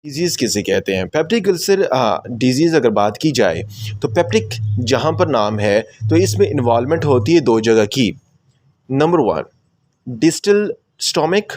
Disease किसे कहते हैं? पेप्टिक अल्सर डिज़ीज़ अगर बात की जाए तो पेप्टिक जहाँ पर नाम है तो इसमें इन्वॉल्वमेंट होती है 2 जगह की। नंबर 1 डिस्टल स्टोमक,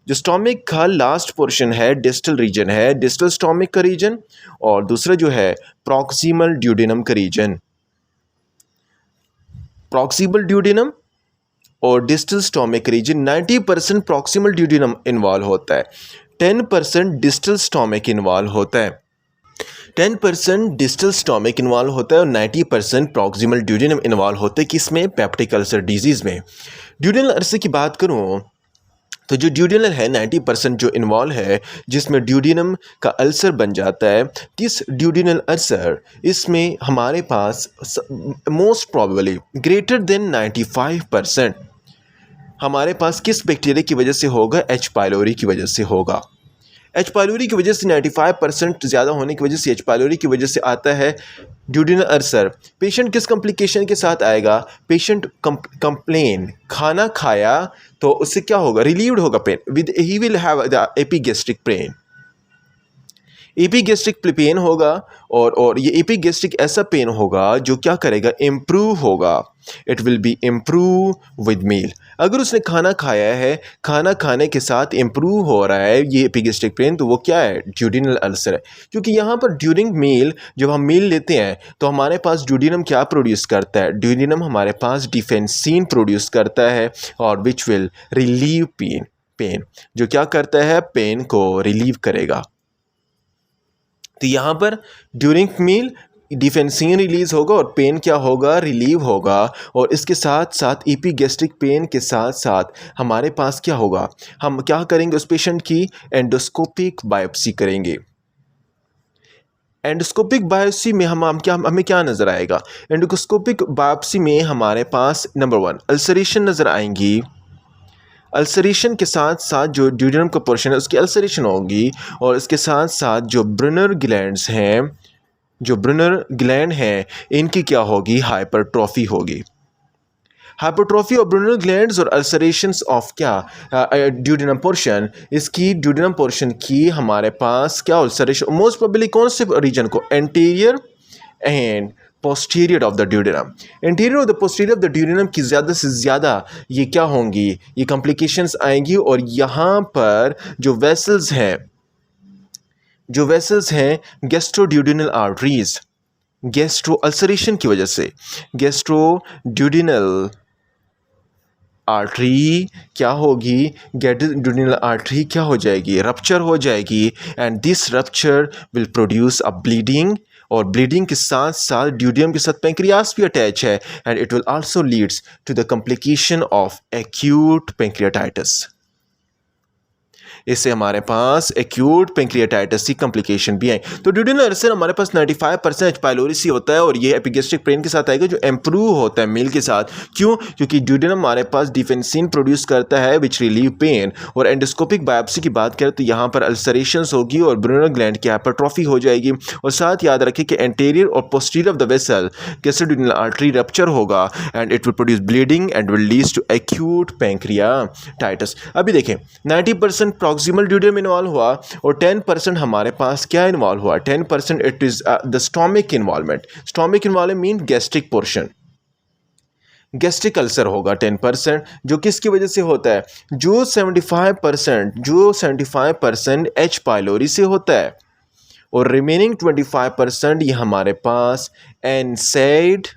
जो स्टोमक का लास्ट पोर्शन है, डिस्टल रीजन है, डिस्टल स्टोमक का रीजन, और दूसरा जो है प्रॉक्सिमल ड्यूडेनम का रीजन। प्रॉक्सिमल ड्यूडेनम और distal stomach region 90% proximal duodenum involve होता है, 10% डिस्टल स्टोमक इन्वॉल्व होता है। 10% डिस्टल स्टोमक इन्वॉल्व होता है और 90% प्रॉक्सिमल ड्यूडेनम इन्वॉल्व होता है। किसमें? पेप्टिक अल्सर डिजीज़ में। ड्यूडेनल अल्सर की बात करूँ तो जो ड्यूडेनल है 90% जो इन्वॉल्व है, जिसमें ड्यूडेनम का अल्सर बन जाता है। किस ड्यूडेनल अल्सर, इसमें हमारे पास मोस्ट प्रॉबेबली ग्रेटर देन 95% हमारे पास किस बैक्टीरिया की वजह से होगा? एच पाइलोरी की वजह से होगा। एच पाइलोरी की वजह से 95% ज़्यादा होने की वजह से एच पाइलोरी की वजह से आता है ड्यूडेनल अल्सर। पेशेंट किस कॉम्प्लिकेशन के साथ आएगा? पेशेंट कंप्लेन, खाना खाया तो उससे क्या होगा? रिलीव्ड होगा pain, with he will have the epigastric pain. Epigastric pain होगा और ये एपिगैस्ट्रिक ऐसा पेन होगा जो क्या करेगा? इम्प्रूव होगा। It will be improve with meal. अगर उसने खाना खाया है, खाना खाने के साथ इम्प्रूव हो रहा है ये एपिगैस्ट्रिक पेन, तो वो क्या है? ड्यूडेनल अल्सर है। क्योंकि यहाँ पर ड्यूरिंग मील, जब हम मील लेते हैं तो हमारे पास ड्यूडेनम क्या प्रोड्यूस करता है? ड्यूडेनम हमारे पास डिफेंसिन प्रोड्यूस करता है और विच विल रिलीव पेन, जो क्या करता है? पेन को रिलीव करेगा। तो यहाँ पर ड्यूरिंग मील डिफेंसिन रिलीज होगा और पेन क्या होगा? रिलीव होगा। और इसके साथ साथ एपिगैस्ट्रिक पेन के साथ साथ हमारे पास क्या होगा? हम क्या करेंगे? उस पेशेंट की एंडोस्कोपिक बायोप्सी करेंगे। एंडोस्कोपिक बायोप्सी में हमें क्या नज़र आएगा? एंडोस्कोपिक बायोप्सी में हमारे पास नंबर 1 अल्सरेशन नज़र आएंगी। अल्सरेशन के साथ साथ जो ड्यूडेनम का पोर्शन है उसकी अल्सरेशन होगी, और इसके साथ साथ जो ब्रुनर ग्लैंड्स हैं, जो ब्रुनर ग्लैंड हैं, इनकी क्या होगी? हाइपरट्रॉफी होगी। हाइपरट्रॉफी और ब्रुनर ग्लैंड्स और अल्सरेशंस ऑफ क्या? ड्यूडेनम पोर्शन, इसकी ड्यूडेनम पोर्शन की हमारे पास क्या अल्सरेशन? मोस्ट प्रोबेबली कौन से रीजन को? Anterior and posterior of the duodenum. Interior और the posterior of the duodenum की ज़्यादा से ज़्यादा ये क्या होंगी? ये कॉम्प्लिकेशंस आएंगी। और यहाँ पर जो वेसल्स हैं गैस्ट्रोड्यूडेनल आर्टरीज, गैस्ट्रो अल्सरेशन की वजह से गैस्ट्रोड्यूडेनल आर्टरी क्या होगी? गैस्ट्रोड्यूडेनल आर्टरी क्या हो जाएगी? रप्चर हो जाएगी। And this rupture will produce a bleeding, और ब्लीडिंग के साथ साथ ड्यूडेनम के साथ पेंक्रियास भी अटैच है। And it will also leads to the complication of acute pancreatitis. इससे हमारे पास एक्यूट पेंक्रियाटाइटिस की कॉम्प्लिकेशन भी है। तो ड्यूडेनल अल्सर हमारे पास 95% एच पाइलोरी से होता है और ये एपिगैस्ट्रिक पेन के साथ आएगा जो इम्प्रूव होता है मील के साथ। क्यों? क्योंकि ड्यूडेनम हमारे पास डिफेंसिन प्रोड्यूस करता है विच रिलीव पेन। और एंडोस्कोपिक बायोप्सी की बात करें तो यहाँ पर अल्सरेशंस होगी और ब्रुनर ग्लैंड की हाइपरट्रॉफी हो जाएगी। और साथ याद रखें कि एंटीरियर और posterior of the vessel gastroduodenal artery rupture होगा and it will produce bleeding and will leads to acute pancreatitis. अभी देखें 90% प्रॉक्सिमल ड्यूडेनम इन्वॉल्व हुआ और 10% हमारे पास क्या इन्वॉल्व हुआ? 10% it is the stomach involvement. Stomach involvement mean gastric portion, gastric ulcer होगा 10%, जो किसकी वजह से होता है? जो 75% एच पाइलोरी से होता है और रिमेनिंग 25% ये हमारे पास एनसेड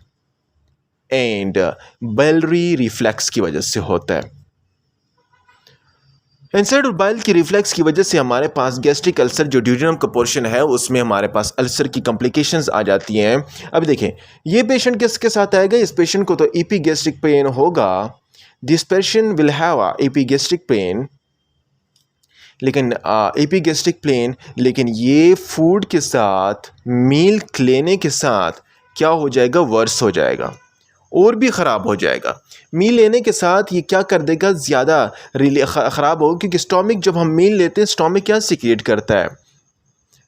एंड बाइलरी रिफ्लेक्स की वजह से होता है। एनसेड और बाइल की रिफ्लेक्स की वजह से हमारे पास गैस्ट्रिक अल्सर जो ड्यूडेनम का पोर्शन है उसमें हमारे पास अल्सर की कॉम्प्लिकेशंस आ जाती हैं। अब देखें ये पेशेंट किसके साथ आएगा? इस पेशेंट को तो एपिगैस्ट्रिक पेन होगा। This patient will have a epigastric pain, लेकिन एपिगैस्ट्रिक पेन, लेकिन ये फूड के साथ मील लेने के साथ क्या हो जाएगा? वर्स हो जाएगा और भी ख़राब हो जाएगा। मील लेने के साथ ये क्या कर देगा? ज़्यादा ख़राब होगा, क्योंकि स्टोमिक जब हम मील लेते हैं स्टोमिक क्या सिक्रिएट करता है?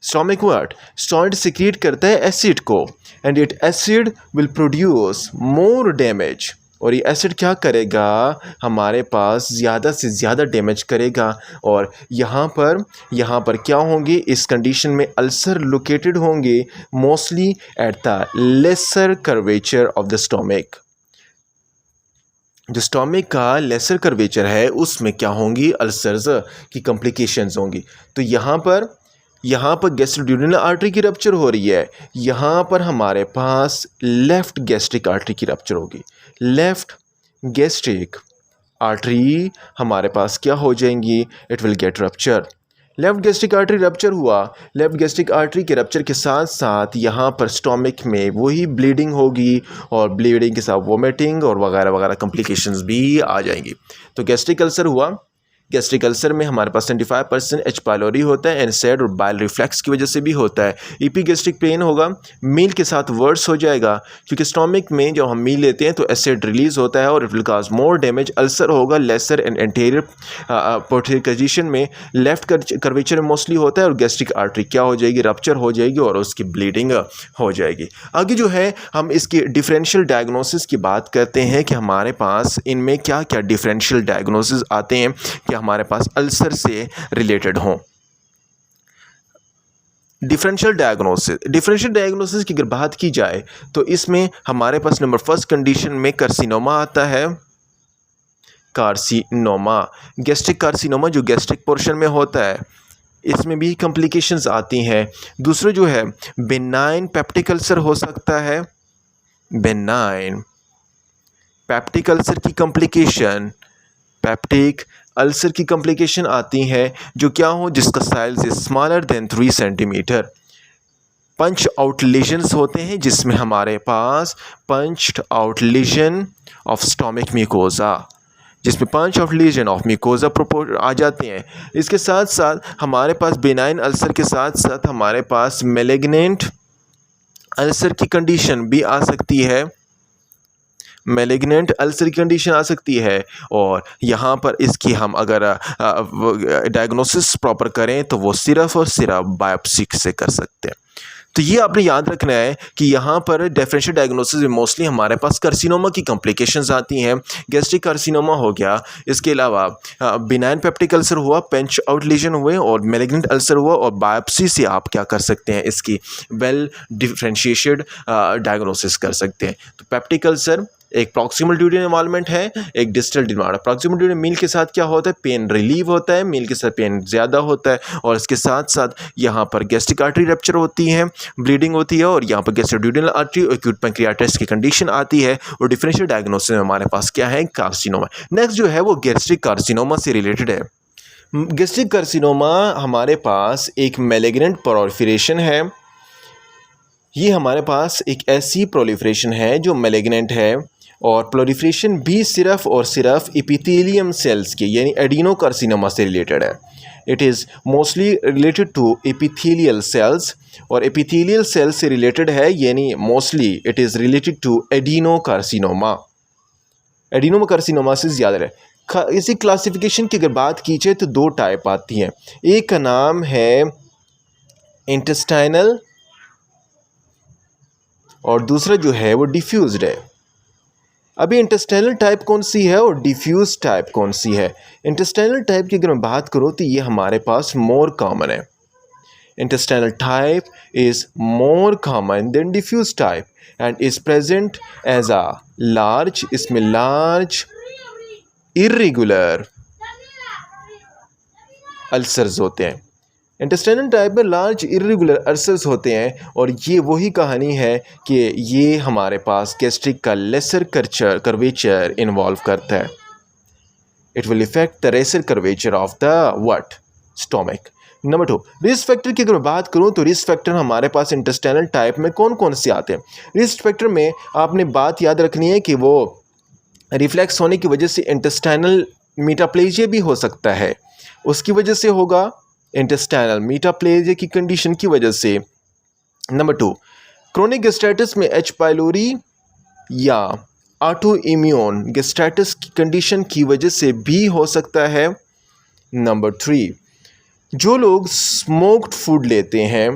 स्टोमिक सिक्रिएट करता है एसिड को, and it acid will produce more damage, और ये एसिड क्या करेगा, हमारे पास ज़्यादा से ज़्यादा डैमेज करेगा। और यहाँ पर क्या होंगे, इस कंडीशन में अल्सर लोकेटेड होंगे mostly at the lesser curvature of the stomach. जो स्टोमक का लेसर कर्वेचर है उसमें क्या होंगी, अल्सर्स की कॉम्प्लिकेशंस होंगी। तो यहाँ पर गैस्ट्रोड्यूडेनल आर्टरी की रप्चर हो रही है, यहाँ पर हमारे पास लेफ़्ट गैस्ट्रिक आर्टरी की रप्चर होगी। लेफ़्ट गैस्ट्रिक आर्टरी हमारे पास क्या हो जाएंगी, it will get rupture. Left gastric artery rupture हुआ, लेफ़्ट गैस्ट्रिक आर्टरी के रप्चर के साथ साथ यहाँ पर स्टोमक में वही ब्लीडिंग होगी और ब्लीडिंग के साथ वोमिटिंग और वगैरह वगैरह कॉम्प्लिकेशंस भी आ जाएंगी। तो गैस्ट्रिक अल्सर हुआ, गैस्ट्रिक अल्सर में हमारे पास 75% एच पायलोरी होता है, एनसेड और बाइल रिफ्लेक्स की वजह से भी होता है। ईपीगैस्ट्रिक पेन होगा, मील के साथ वर्स हो जाएगा, क्योंकि स्टोमक में जब हम मील लेते हैं तो एसिड रिलीज होता है और it will cause more damage. Ulcer होगा लेसर एंड एंटीरियर पोर्टिकल में, लेफ्ट कर्वेचर में मोस्टली होता है और गैस्ट्रिक आर्टरी क्या हो जाएगी, रप्चर हो जाएगी और उसकी ब्लीडिंग हो जाएगी। आगे जो है हम इसकी डिफरेंशियल डायग्नोसिस की बात करते हैं कि हमारे पास इनमें क्या क्या डिफरेंशियल डायग्नोसिस आते हैं कि हमारे पास अल्सर से रिलेटेड हों। डिफरेंशियल डायग्नोसिस की अगर बात की जाए तो इसमें हमारे पास नंबर फर्स्ट कंडीशन में कार्सिनोमा आता है। कार्सिनोमा, गैस्ट्रिक कार्सिनोमा जो गैस्ट्रिक पोर्शन में होता है, इसमें भी कॉम्प्लिकेशंस आती हैं। दूसरा जो है बेनाइन पेप्टिक अल्सर हो सकता है। बेनाइन पेप्टिक अल्सर की कॉम्प्लिकेशन, पेप्टिक अल्सर की कॉम्प्लिकेशन आती है जो क्या हो, जिसका साइज इज स्मॉलर देन 3 सेंटीमीटर। पंच आउट लीजन्स होते हैं जिसमें हमारे पास punched out lesion of stomach mucosa, जिसमें punch of lesion of mucosa आ जाते हैं। इसके साथ साथ हमारे पास बेनाइन अल्सर के साथ साथ हमारे पास मैलिग्नेंट अल्सर की कंडीशन भी आ सकती है। मैलिग्नेंट अल्सर की कंडीशन आ सकती है और यहाँ पर इसकी हम अगर डायग्नोसिस प्रॉपर करें तो वो सिर्फ और सिर्फ बायोप्सी से कर सकते हैं। तो ये आपने याद रखना है कि यहाँ पर डिफरेंशियल डायग्नोसिस में मोस्टली हमारे पास कार्सिनोमा की कॉम्प्लिकेशंस आती हैं। गैस्ट्रिक कार्सिनोमा हो गया, इसके अलावा बिनाइन पेप्टिक अल्सर हुआ, पेंच आउट लीजन हुए और मैलिग्नेंट अल्सर हुआ, और बायोप्सी से आप क्या कर सकते हैं, इसकी वेल डिफरेंशिएटेड डायग्नोसिस कर सकते हैं। तो पेप्टिक अल्सर एक प्रॉक्सिमल ड्यूडेनल इन्वॉल्वमेंट है, एक डिस्टल डिमांड। प्रॉक्सिमल ड्यूडेनल मील के साथ क्या होता है, पेन रिलीव होता है, मील के साथ पेन ज़्यादा होता है, और इसके साथ साथ यहाँ पर गैस्ट्रिक आर्टरी रप्चर होती है, ब्लीडिंग होती है, और यहाँ पर गैस्ट्रोड्यूडेनल आर्टरी और एक्यूट पैंक्रियाटाइटिस की कंडीशन आती है। और डिफरेंशियल डायग्नोसिस में हमारे पास क्या है, कार्सिनोमा। नेक्स्ट जो है वो गैस्ट्रिक कार्सिनोमा से रिलेटेड है। गैस्ट्रिक कार्सिनोमा हमारे पास एक मैलिग्नेंट प्रोलिफरेशन है। ये हमारे पास एक ऐसी प्रोलिफरेशन है जो मैलिग्नेंट है, और प्रोलिफरेशन भी सिर्फ और सिर्फ एपिथेलियम सेल्स के यानी एडिनोकार्सिनोमा से रिलेटेड है। It is mostly related to epithelial cells, और एपिथेलियल सेल्स से रिलेटेड है यानी mostly it is related to adenocarcinoma. Adenocarcinoma से ज़्यादा है। इसी क्लासिफिकेशन की अगर बात की जाए तो 2 टाइप आती हैं। एक का नाम है इंटेस्टाइनल और दूसरा जो है वो डिफ्यूज्ड है। अभी इंटेस्टाइनल टाइप कौन सी है और डिफ्यूज टाइप कौन सी है? इंटेस्टाइनल टाइप की अगर मैं बात करूँ तो ये हमारे पास मोर कॉमन है। Intestinal type is more common than diffuse type and is present as a large, इसमें लार्ज इर्रेगुलर अल्सर्स होते हैं। इंटेस्टाइनल टाइप में लार्ज इर्रेगुलर अल्सर्स होते हैं, और ये वही कहानी है कि ये हमारे पास गैस्ट्रिक का लेसर कर्वेचर इन्वॉल्व करता है। It will effect the lesser curvature of the what, stomach. Number 2, risk factor की अगर मैं बात करूं तो रिस्क फैक्टर हमारे पास इंटेस्टाइनल टाइप में कौन कौन से आते हैं? रिस्क फैक्टर में आपने बात याद रखनी है कि वो रिफ्लेक्स होने की वजह से इंटेस्टाइनल मीटाप्लेजिया भी हो सकता है, उसकी वजह से होगा इंटेस्टाइनल मीटाप्लेजिया की कंडीशन की वजह से। नंबर 2, क्रोनिक गैस्ट्राइटिस में एच पाइलोरी या ऑटो इम्यून गैस्ट्राइटिस की कंडीशन की वजह से भी हो सकता है। नंबर 3, जो लोग स्मोक्ड फूड लेते हैं,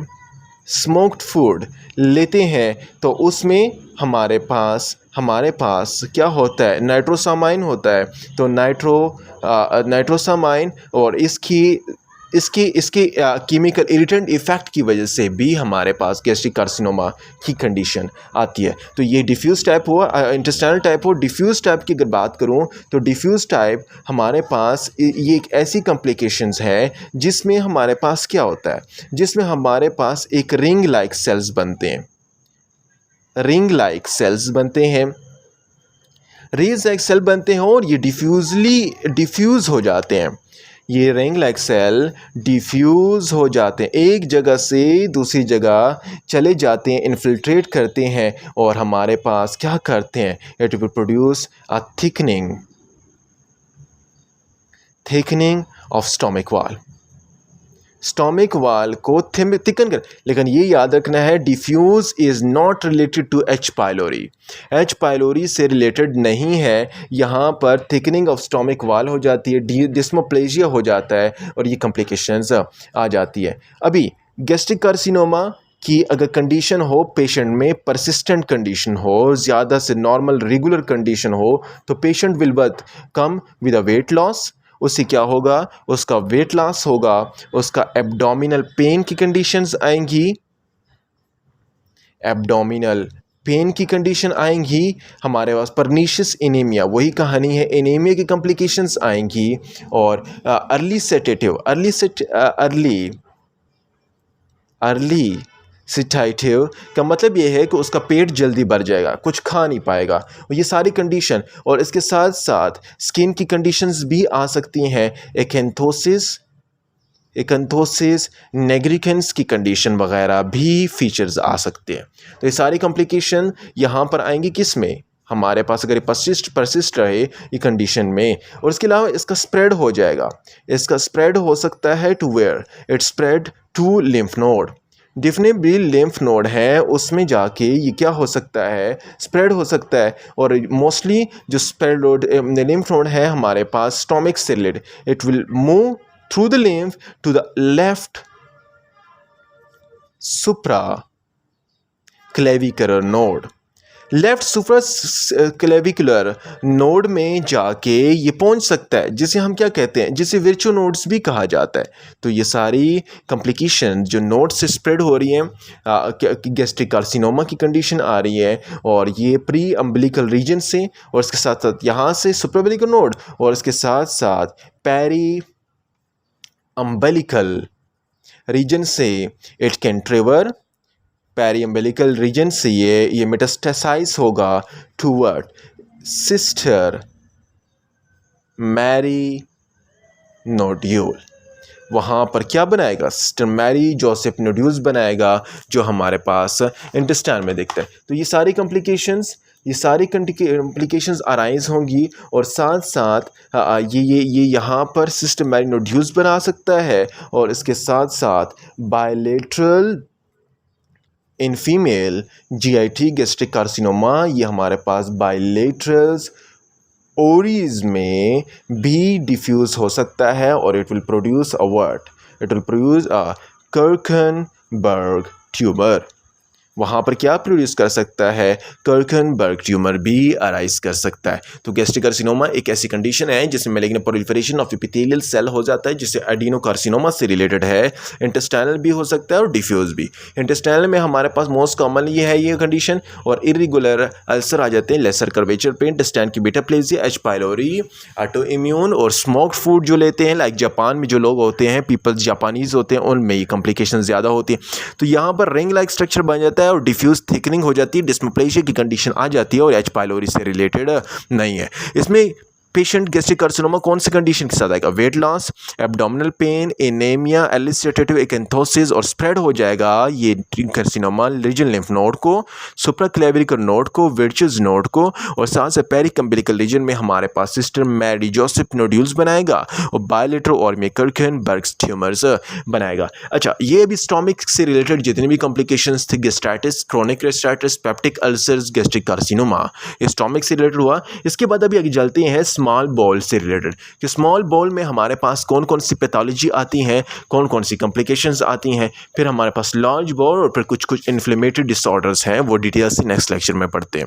स्मोक्ड फूड लेते हैं तो उसमें हमारे पास क्या होता है, नाइट्रोसामाइन होता है। तो नाइट्रोसामाइन और इसकी केमिकल इरिटेंट इफ़ेक्ट की वजह से भी हमारे पास गैस्ट्रिक कार्सिनोमा की कंडीशन आती है। तो ये डिफ्यूज़ टाइप हुआ, इंटेस्टाइनल टाइप हो। डिफ्यूज़ टाइप की अगर बात करूँ तो डिफ्यूज़ टाइप हमारे पास ये एक ऐसी कॉम्प्लिकेशंस है जिसमें हमारे पास क्या होता है, जिसमें हमारे पास एक रिंग लाइक सेल्स बनते हैं, रिंग लाइक सेल्स बनते हैं, रिंग लाइक सेल बनते हैं और ये डिफ्यूज़ हो जाते हैं। ये रिंग लाइक सेल डिफ्यूज़ हो जाते हैं, एक जगह से दूसरी जगह चले जाते हैं, इन्फिल्ट्रेट करते हैं और हमारे पास क्या करते हैं, it will produce a thickening of stomach wall को थिकन कर। लेकिन ये याद रखना है, diffuse is not related to H pylori, H pylori से रिलेटेड नहीं है। यहाँ पर थिकनिंग ऑफ स्टोमिक वाल हो जाती है, डिस्मोप्लेजिया हो जाता है और ये कॉम्प्लिकेशंस आ जाती है। अभी गैस्ट्रिक कार्सिनोमा की अगर कंडीशन हो, पेशेंट में परसिस्टेंट कंडीशन हो, ज़्यादा से नॉर्मल रेगुलर कंडीशन हो, तो patient will come with a weight loss. उससे क्या होगा, उसका वेट लॉस होगा, उसका एब्डोमिनल पेन की कंडीशंस आएंगी, एब्डोमिनल पेन की कंडीशन आएंगी, हमारे पास परनीशियस एनीमिया, वही कहानी है, एनीमिया की कॉम्प्लिकेशंस आएंगी और अर्ली सिटाइटिव का मतलब ये है कि उसका पेट जल्दी भर जाएगा, कुछ खा नहीं पाएगा, और ये सारी कंडीशन। और इसके साथ साथ स्किन की कंडीशंस भी आ सकती हैं, एकंथोसिस नेग्रिकेंस की कंडीशन वगैरह भी फीचर्स आ सकते हैं। तो ये सारी कॉम्प्लिकेशन यहाँ पर आएंगी किस में, हमारे पास अगर ये परसिस्ट रहे ये कंडीशन में। और इसके अलावा इसका स्प्रेड हो जाएगा, इसका स्प्रेड हो सकता है to where, it spread to lymph node, जितने भी लिम्फ नोड है उसमें जाके ये क्या हो सकता है, स्प्रेड हो सकता है। और मोस्टली जो स्प्रेड लिम्फ नोड है हमारे पास स्टोमिक से related, it will move through the lymph to the left supra clavicular node, left supra clavicular node में जाके ये पहुंच सकता है, जिसे हम क्या कहते हैं, जिसे विर्चुअल नोड्स भी कहा जाता है। तो ये सारी कॉम्प्लिकेशन जो नोड से स्प्रेड हो रही हैं, गैस्ट्रिक कार्सिनोमा की कंडीशन आ रही है, और ये प्री अम्बिलिकल रीजन से, और इसके साथ साथ यहाँ से सुप्राअम्बिलिकल नोड, और इसके साथ साथ पेरी अम्बिलिकल रीजन से it can travel, peri umbilical region से ये मेटास्टेसाइज होगा टूवर्ड सिस्टर मैरी नोड्यूल। वहाँ पर क्या बनाएगा, सिस्टर मैरी जोसेफ नोड्यूल्स बनाएगा, जो हमारे पास इंटेस्टाइन में दिखता है। तो ये सारी कॉम्प्लिकेशंस अराइज होंगी, और साथ साथ ये यहाँ पर सिस्टर मैरी नोड्यूल्स बना सकता है, और इसके साथ साथ bilateral in female GIT gastric carcinoma, ये हमारे पास बायलेटरल्स ओरीज में भी डिफ्यूज़ हो सकता है, और it will produce a Krukenberg tumour. वहाँ पर क्या प्रोड्यूस कर सकता है, कर्कनबर्ग ट्यूमर भी अराइज कर सकता है। तो गैस्ट्रिक कार्सिनोमा एक ऐसी कंडीशन है जिसमें malignant proliferation of epithelial cell हो जाता है, जिससे एडिनोकार्सिनोमा से रिलेटेड है। इंटेस्टाइनल भी हो सकता है और डिफ्यूज भी। इंटेस्टाइनल में हमारे पास मोस्ट कॉमन ये है ये कंडीशन, और इरेगुलर अल्सर आ जाते हैं, लेसर कर्वेचर पे, इंटेस्टाइन की बीटाप्लेजिया, एच पाइलोरी, ऑटो इम्यून, और स्मोक्ड फूड जो लेते हैं, लाइक जापान में जो लोग होते हैं, पीपल्स जापानीज होते हैं, उनमें ये कॉम्प्लिकेशन ज़्यादा होती है। तो यहाँ पर रिंग लाइक स्ट्रक्चर बन जाता है और डिफ्यूज थिकनिंग हो जाती है, डिस्मोप्लेजिया की कंडीशन आ जाती है, और एच पाइलोरी से रिलेटेड नहीं है। इसमें पेशेंट गैस्ट्रिक कार्सिनोमा कौन सी कंडीशन के साथ आएगा, weight loss, abdominal pain, anaemia, elicitative acanthosis, और स्प्रेड हो जाएगा ये कार्सिनोमा रीजन लिम्फ नोड को, सुप्राक्लेविकुलर नोड को, विर्चुअस नोड को, और साथ से पेरिकम्बिलिकल रीजन में हमारे पास सिस्टर मैरी जोसेफ नोड्यूल्स बनाएगा, और बायलेटरल और कर्कनबर्ग ट्यूमर्स बनाएगा। अच्छा, ये अभी स्टोमिक से रिलेटेड जितने भी कॉम्प्लिकेशंस थे, gastritis, chronic gastritis, peptic ulcers, gastric carcinoma, ये स्टोमिक से रिलेटेड हुआ। इसके बाद अभी आगे चलते हैं स्मॉल बॉल से रिलेटेड कि स्मॉल बॉल में हमारे पास कौन कौन सी पैथोलॉजी आती हैं, कौन कौन सी कॉम्प्लिकेशंस आती हैं, फिर हमारे पास लार्ज बॉल और फिर कुछ कुछ इन्फ्लेमेटरी डिसऑर्डर्स हैं, वो डिटेल से नेक्स्ट लेक्चर में पढ़ते हैं।